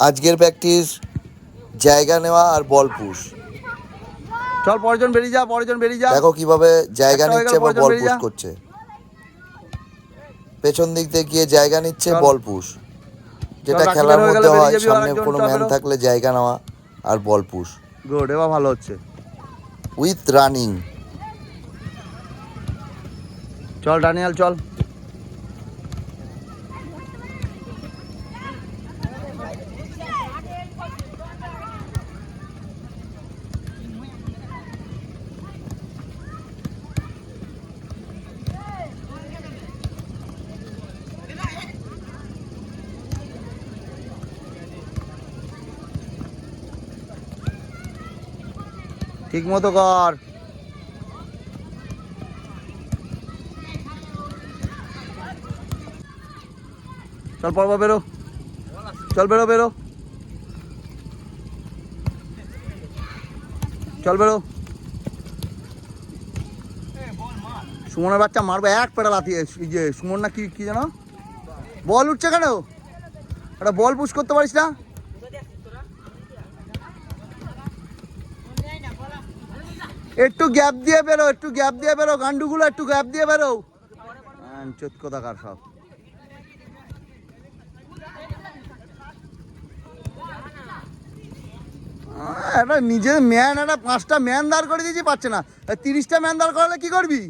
আজকের প্র্যাকটিস জায়গা নেওয়া আর বল পুশ। চল পরেরজন বেরিয়ে যা, পরেরজন বেরিয়ে যা। দেখো কিভাবে জায়গা একটা হয়ে নিচ্ছে গেল, বা পরেরজন বল বেরিয়ে পুশ যা। করছে। পেছন দিক দিয়ে গিয়ে জায়গা নিচ্ছে, চল। বল পুশ। যেটা বাকি খেলার বের হয়ে গেলে মধ্যে বেরিয়ে হয়, যাবি, সামনে আরেকজন কোনো চল ম্যান বেরো। থাকলে জায়গা নেওয়া আর বল পুশ গুড, এবার ভালো হচ্ছে। With running. চল ডানিয়াল চল। ঠিক মতো কর। চল পড়বা, বেরো। চল বেরো বেরো, চল বেরো। সুমনের বাচ্চা মারবে এক পেটা লাথি। যে সুমন না কি কি জানো, বল উঠছে কেন? একটা বল পুশ করতে পারিস না? একটু গ্যাপ দিয়ে বেরো, একটু গ্যাপ দিয়ে বেরো, গান্ডুগুলো একটু গ্যাপ দিয়ে বেরো। চোদ কোথাকার সব। একটা নিজের ম্যান, একটা 5টা ম্যান দাঁড় করে দিয়েছি, পাচ্ছে না। 30টা ম্যান দাঁড় করালে কি করবি?